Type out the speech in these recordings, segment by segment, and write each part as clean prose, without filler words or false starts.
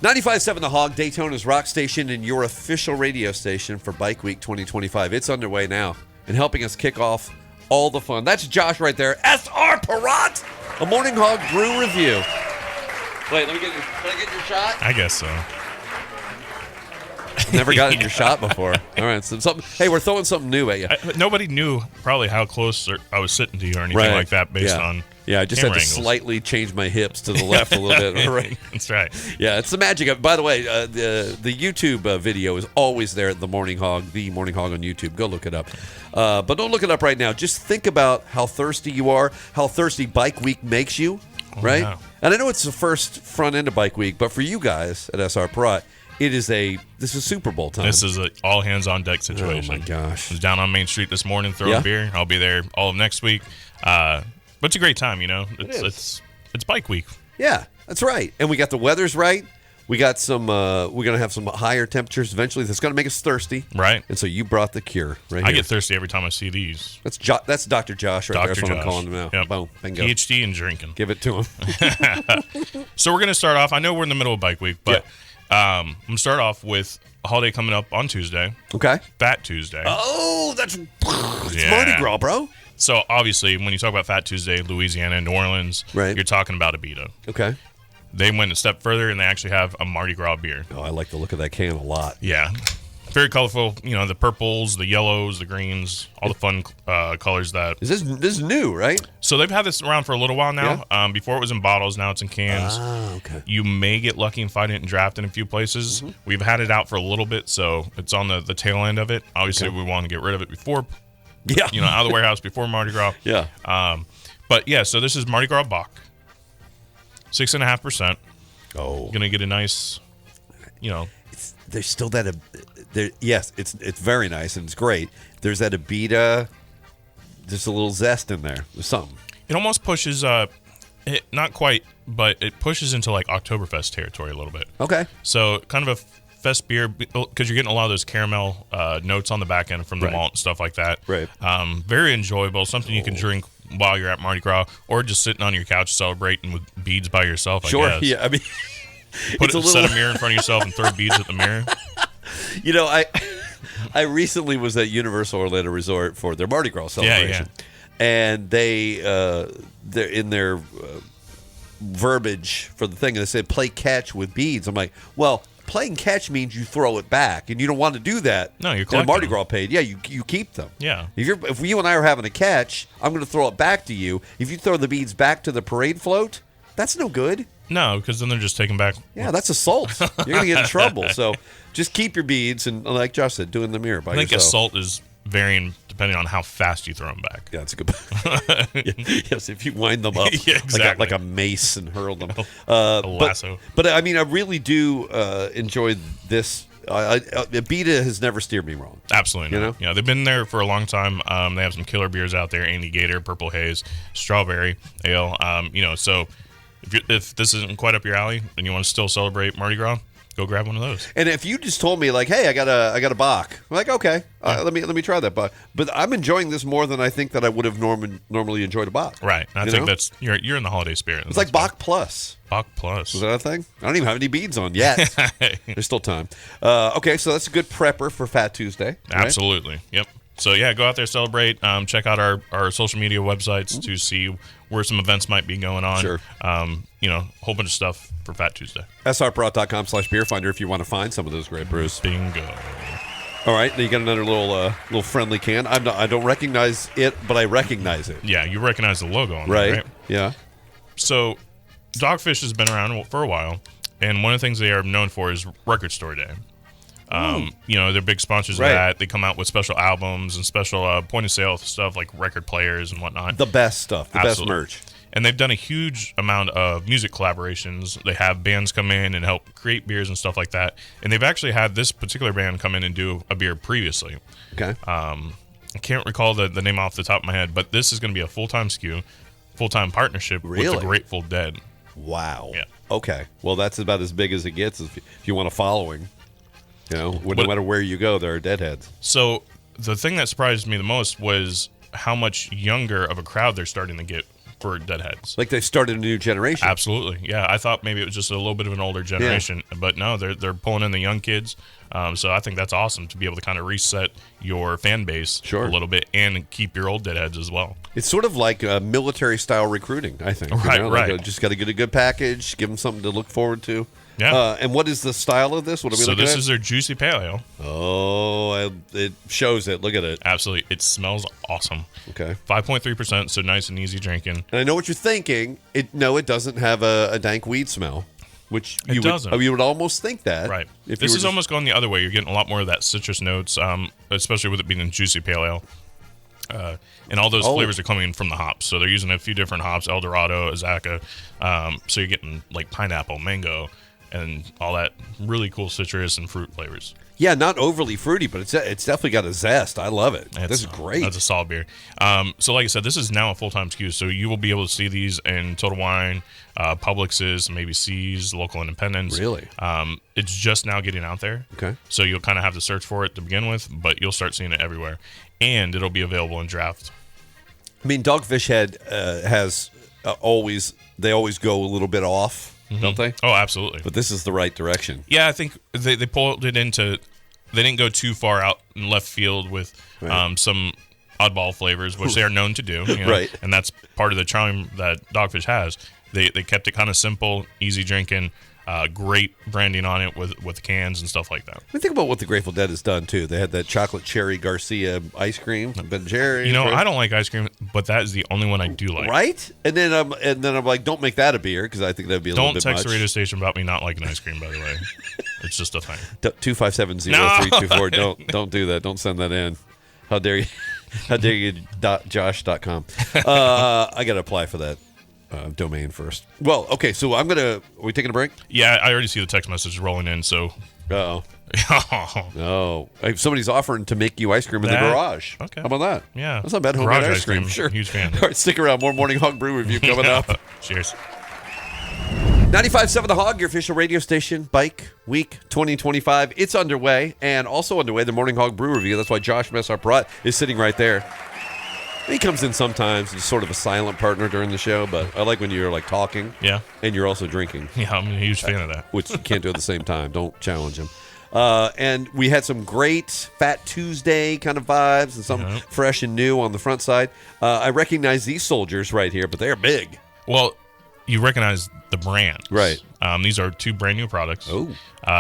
95.7 The Hog, Daytona's rock station and your official radio station for Bike Week 2025. It's underway now and helping us kick off all the fun. That's Josh right there. S.R. Parat, a Morning Hog Brew review. Wait, can I get your shot? I guess so. Never gotten your shot before. All right, so hey, we're throwing something new at you. Nobody knew probably how close I was sitting to you or anything like that based on I just had to angles. Slightly change my hips to the left a little bit. Right. That's right. Yeah, it's the magic of. By the way, the YouTube video is always there at The Morning Hog on YouTube. Go look it up. But don't look it up right now. Just think about how thirsty you are, how thirsty Bike Week makes you, right? Yeah. And I know it's the first front end of Bike Week, but for you guys at SR Parat, this is Super Bowl time. This is an all hands on deck situation. Oh my gosh! I was down on Main Street this morning throwing beer. I'll be there all of next week. But it's a great time, you know. It's Bike Week. Yeah, that's right. And we got the weather's right. We got some. We're gonna have some higher temperatures eventually. That's gonna make us thirsty, right? And so you brought the cure. Right. I get thirsty every time I see these. That's Dr. Josh right there. That's what I'm calling him now. Yep. Boom, bingo. PhD in drinking. Give it to him. So we're gonna start off. I know we're in the middle of Bike Week, but I'm gonna start off with a holiday coming up on Tuesday. Okay. Fat Tuesday. Oh, it's Mardi Gras, bro. So obviously, when you talk about Fat Tuesday, Louisiana and New Orleans, you're talking about a Beta. Okay. They went a step further, and they actually have a Mardi Gras beer. Oh, I like the look of that can a lot. Yeah. Very colorful. You know, the purples, the yellows, the greens, all the fun colors that... This is new, right? So they've had this around for a little while now. Yeah. Before it was in bottles, now it's in cans. Ah, okay. You may get lucky and find it in draft in a few places. Mm-hmm. We've had it out for a little bit, so it's on the tail end of it. Obviously, we want to get rid of it before... Yeah. You know, out of the warehouse before Mardi Gras. Yeah. But, yeah, so this is Mardi Gras Bock. 6.5%. Oh. Going to get a nice, you know... There's still that... yes, it's very nice and it's great. There's that Abita... There's a little zest in there. There's something. It almost pushes... not quite, but it pushes into, like, Oktoberfest territory a little bit. Okay. So, kind of a fest beer, because you're getting a lot of those caramel notes on the back end from the malt and stuff like that. Right. Very enjoyable. Something you can drink while you're at Mardi Gras, or just sitting on your couch celebrating with beads by yourself, I guess. Yeah, I mean... Set a mirror in front of yourself and throw beads at the mirror. You know, I recently was at Universal Orlando Resort for their Mardi Gras celebration. Yeah. And they're in their verbiage for the thing, and they said, play catch with beads. I'm like, well... Playing catch means you throw it back, and you don't want to do that. No, you're collecting Mardi Gras paid. Yeah, you keep them. Yeah. If you and I are having a catch, I'm going to throw it back to you. If you throw the beads back to the parade float, that's no good. No, because then they're just taken back. Yeah, that's assault. You're going to get in trouble. So just keep your beads, and like Josh said, do it in the mirror by yourself. I think assault is varying depending on how fast you throw them back. Yeah, that's a good point. Yes, if you wind them up like a mace and hurl them. A lasso. But I mean, I really do enjoy this. Abita has never steered me wrong. Absolutely. You know? Yeah, they've been there for a long time. They have some killer beers out there: Andy Gator, Purple Haze, Strawberry Ale. So if this isn't quite up your alley and you want to still celebrate Mardi Gras, go grab one of those. And if you just told me like, hey, I got a Bach, I'm like, okay, let me try that Bach. But I'm enjoying this more than I think that I would have normally enjoyed a Bach. Right. I think that's you're in the holiday spirit. It's like Bach Plus. Bach Plus. Is that a thing? I don't even have any beads on yet. There's still time. Okay, so that's a good prepper for Fat Tuesday. Right? Absolutely. Yep. So, yeah, go out there, celebrate. Check out our social media websites to see where some events might be going on. Sure. A whole bunch of stuff for Fat Tuesday. srprot.com/beerfinder if you want to find some of those great brews. Bingo. All right, now you got another little friendly can. I don't recognize it, but I recognize it. Yeah, you recognize the logo on it, right? Yeah. So, Dogfish has been around for a while, and one of the things they are known for is Record Store Day. They're big sponsors of that. They come out with special albums and special point-of-sale stuff like record players and whatnot. The best stuff, the Absolutely. best merch. And they've done a huge amount of music collaborations. They have bands come in and help create beers and stuff like that. And they've actually had this particular band come in and do a beer previously. Okay. I can't recall the name off the top of my head, but this is going to be a full-time SKU, full-time partnership with the Grateful Dead. Wow. Yeah. Okay. Well, that's about as big as it gets if you want a following. No matter where you go, there are Deadheads. So the thing that surprised me the most was how much younger of a crowd they're starting to get for deadheads. Like they started a new generation. Absolutely, yeah. I thought maybe it was just a little bit of an older generation, but no, they're pulling in the young kids. So I think that's awesome to be able to kind of reset your fan base a little bit and keep your old deadheads as well. It's sort of like military-style recruiting, I think. Right, right. Just got to get a good package, give them something to look forward to. Yeah. And what is the style of this? What are we so looking this at? is their Juicy Pale Ale. Oh, it shows it. Look at it. Absolutely. It smells awesome. Okay. 5.3%, so nice and easy drinking. And I know what you're thinking. It doesn't have a dank weed smell. Which you would almost think that. Right. This is almost going the other way. You're getting a lot more of that citrus notes, especially with it being a Juicy Pale Ale. And all those flavors are coming from the hops. So they're using a few different hops, El Dorado, Azaka. So you're getting like pineapple, mango, and all that really cool citrus and fruit flavors. Yeah, not overly fruity, but it's definitely got a zest. I love it. This is great. That's a solid beer. So like I said, this is now a full-time SKU, so you will be able to see these in Total Wine, Publix's, maybe C's, local independents. Really? It's just now getting out there. Okay. So you'll kind of have to search for it to begin with, but you'll start seeing it everywhere. And it'll be available in draft. I mean, Dogfish Head has always go a little bit off. Don't they? Oh, absolutely. But this is the right direction. Yeah, I think they pulled it into. They didn't go too far out in left field with some oddball flavors, which they are known to do. Right. And that's part of the charm that Dogfish has. They kept it kind of simple, easy drinking, great branding on it with the cans and stuff like that. I mean, think about what the Grateful Dead has done too. They had that chocolate cherry Garcia ice cream, Ben Jerry's. I don't like ice cream, but that is the only one I do like. Right? And then I'm like, don't make that a beer because I think that'd be a little bit much. Don't text the radio station about me not liking ice cream. By the way, it's just a thing. 257-0324. Don't do that. Don't send that in. How dare you? How dare you? Josh.com. I got to apply for that. Domain first. Well, okay, so are we taking a break? Yeah, I already see the text message rolling in, so. Uh-oh. No. Somebody's offering to make you ice cream in the garage. Okay. How about that? Yeah. That's not bad homemade Garage ice cream. Sure. Huge fan. All right, stick around. More Morning Hog Brew review coming up. Cheers. 95.7 The Hog, your official radio station, Bike Week 2025. It's underway, and also underway, the Morning Hog Brew review. That's why Josh Messar-Perrott is sitting right there. He comes in sometimes. He's sort of a silent partner during the show, but I like when you're like talking. Yeah. And you're also drinking. Yeah, I'm a huge fan of that. Which you can't do at the same time. Don't challenge him. And we had some great Fat Tuesday kind of vibes and some fresh and new on the front side. I recognize these soldiers right here, but they're big. Well, you recognize the brand. Right. These are two brand new products. Oh.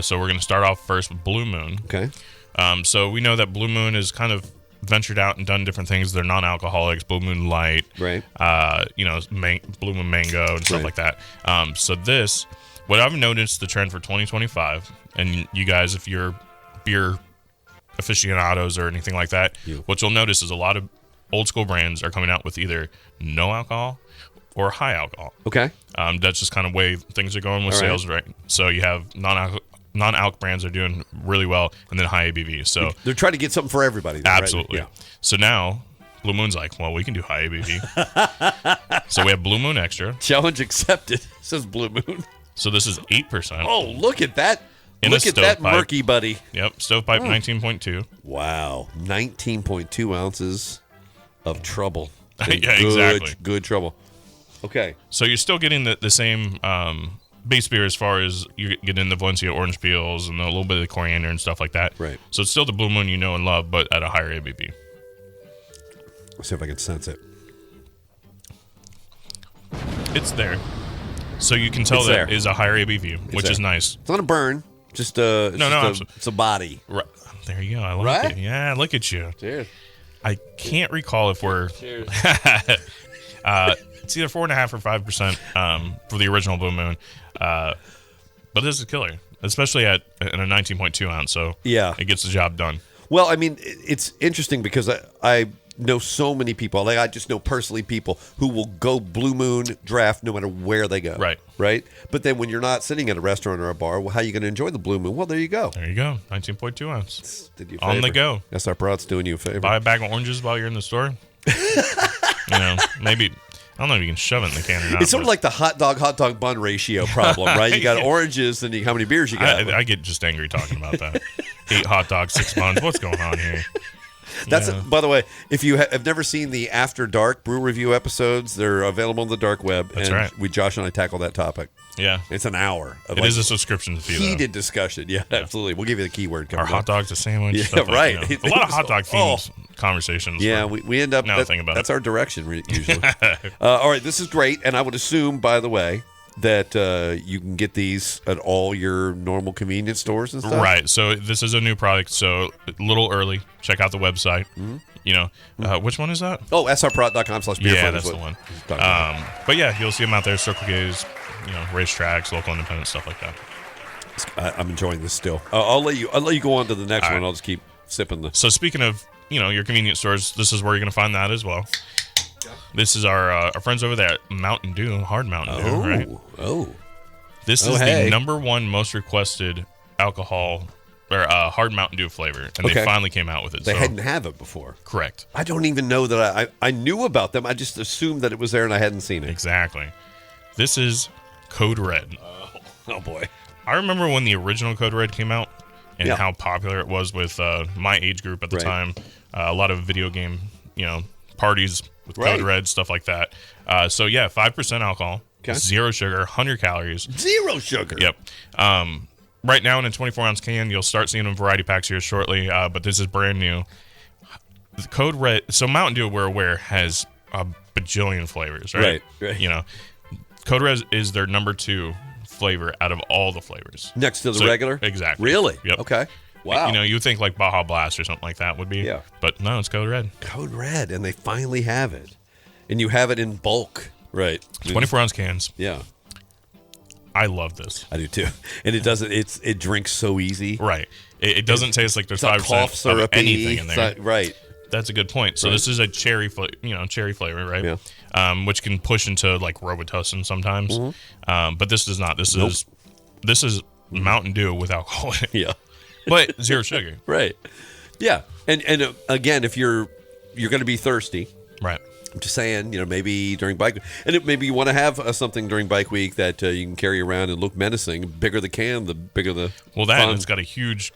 So we're going to start off first with Blue Moon. Okay. So we know that Blue Moon is kind of ventured out and done different things. They're non-alcoholics, Blue Moon Light, right? Blue Moon Mango and stuff like that. So this, what I've noticed the trend for 2025, and you guys, if you're beer aficionados or anything like that, what you'll notice is a lot of old school brands are coming out with either no alcohol or high alcohol. Okay. That's just kind of way things are going with sales, right? So you have non-alc brands are doing really well, and then high ABV. So they're trying to get something for everybody. Absolutely. Right? Yeah. So now Blue Moon's like, well, we can do high ABV. So we have Blue Moon Extra. Challenge accepted, says Blue Moon. So this is 8%. Oh, look at that. Look at that murky buddy. Yep, stovepipe 19.2. Wow, 19.2 ounces of trouble. Yeah, exactly. Good trouble. Okay. So you're still getting the same base beer as far as you get in the Valencia orange peels and a little bit of the coriander and stuff like that. Right. So it's still the Blue Moon you know and love, but at a higher ABV. Let's see if I can sense it. It's there. So you can tell that is a higher ABV, which is nice. It's not a burn. Just it's a body. Right. There you go. I like it. Yeah, look at you. Cheers. I can't recall if we're... Cheers. It's either 4.5% or 5% for the original Blue Moon. But this is a killer, especially in a 19.2 ounce. So yeah, it gets the job done. Well, I mean, it's interesting because I know so many people. Like I just know personally people who will go Blue Moon draft no matter where they go. Right. But then when you're not sitting at a restaurant or a bar, well, how are you going to enjoy the Blue Moon? Well, there you go. There you go. 19.2 ounce. Did you on the go. SR-Perrott's doing you a favor. Buy a bag of oranges while you're in the store. Maybe. I don't know if you can shove it in the can or not. It's sort of like the hot dog bun ratio problem, right? You got oranges, and how many beers you got? I get just angry talking about that. 8 hot dogs, 6 buns. What's going on here? That's by the way, if you have never seen the After Dark Brew Review episodes, they're available on the dark web. That's and right. Josh and I tackle that topic. Yeah. It's an hour. Of It is a subscription fee, though. heated discussion. Yeah, absolutely. We'll give you the keyword. Our hot dogs, a sandwich. Yeah, stuff right. Like, a lot of hot dog themes conversations. Yeah, we end up. Now think about that's it. our direction usually. All right, this is great, and I would assume, by the way, that you can get these at all your normal convenience stores and stuff. Right. So this is a new product. So a little early. Check out the website. Mm-hmm. You know, which one is that? Oh, srprod.com/beer. Yeah, that's the one. But yeah, you'll see them out there. Circle K's, racetracks, local independent stuff like that. I'm enjoying this still. I'll let you go on to the next one. right. I'll just keep sipping this. So speaking of, your convenience stores, this is where you're going to find that as well. This is our friends over there at Mountain Dew, Hard Mountain Dew, right? Oh. This is the number one most requested alcohol or Hard Mountain Dew flavor, and they finally came out with it. They hadn't have it before. Correct. I don't even know that I knew about them. I just assumed that it was there and I hadn't seen it. Exactly. This is Code Red. Oh boy. I remember when the original Code Red came out and how popular it was with my age group at the time. A lot of video game, parties with Code Red, stuff like that. 5% alcohol, 0 sugar, 100 calories. 0 sugar. Yep. Right now in a 24-ounce can, you'll start seeing them variety packs here shortly, but this is brand new. The Code Red, so Mountain Dew, we're aware, has a bajillion flavors, right? Right. Code Red is their number 2 flavor out of all the flavors. Next to the regular? Exactly. Really? Yep. Okay. Wow. You would think like Baja Blast or something like that would be. Yeah. But no, it's Code Red. Code Red, and they finally have it. And you have it in bulk. Right. 24-ounce cans. Yeah. I love this. I do too. And it drinks so easy. Right. It doesn't taste like there's 5% of anything in there. Right. That's a good point. So this is a cherry flavor, right? Yeah. Which can push into like Robitussin sometimes. Mm-hmm. But this does not. This is Mountain Dew with alcohol in it. Yeah. But 0 sugar. Right. Yeah. And again, if you're going to be thirsty, right. I'm just saying, maybe during bike week, and maybe you want to have something during bike week that you can carry around and look menacing. The bigger the can, the bigger the fun. It's got a huge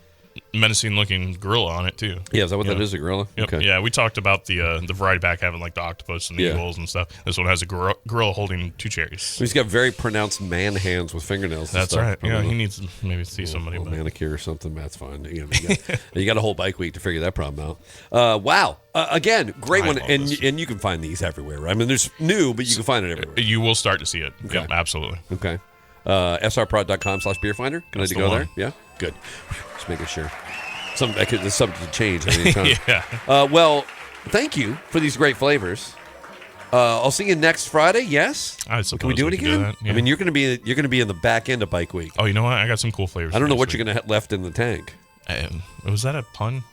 menacing looking gorilla on it too. Yeah, is that what that is, a gorilla? Yep. Okay. Yeah, we talked about the variety pack having like the octopus and the eagles and stuff. This one has a gorilla holding 2 cherries. He's got very pronounced man hands with fingernails. That's right. Yeah, he needs to maybe see somebody. Manicure or something. That's fine. You got a whole bike week to figure that problem out. Wow. Again, great one. And you can find these everywhere, right? I mean, there's new, but you can find it everywhere. You will start to see it. Okay. Yep, absolutely. Okay. srprod.com/beerfinder. Can I go there? Yeah. Good. Just making sure. There's something to change at any time. Yeah. Well, thank you for these great flavors. I'll see you next Friday. Yes. I suppose. Can we do it again? Yeah. I mean, you're going to be in the back end of Bike Week. Oh, you know what? I got some cool flavors. I don't know what you're going to have left in the tank. Was that a pun?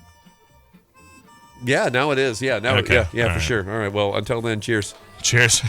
Yeah, now it is. Yeah, now. Okay. Yeah, All for right. sure. All right. Well, until then, cheers. Cheers.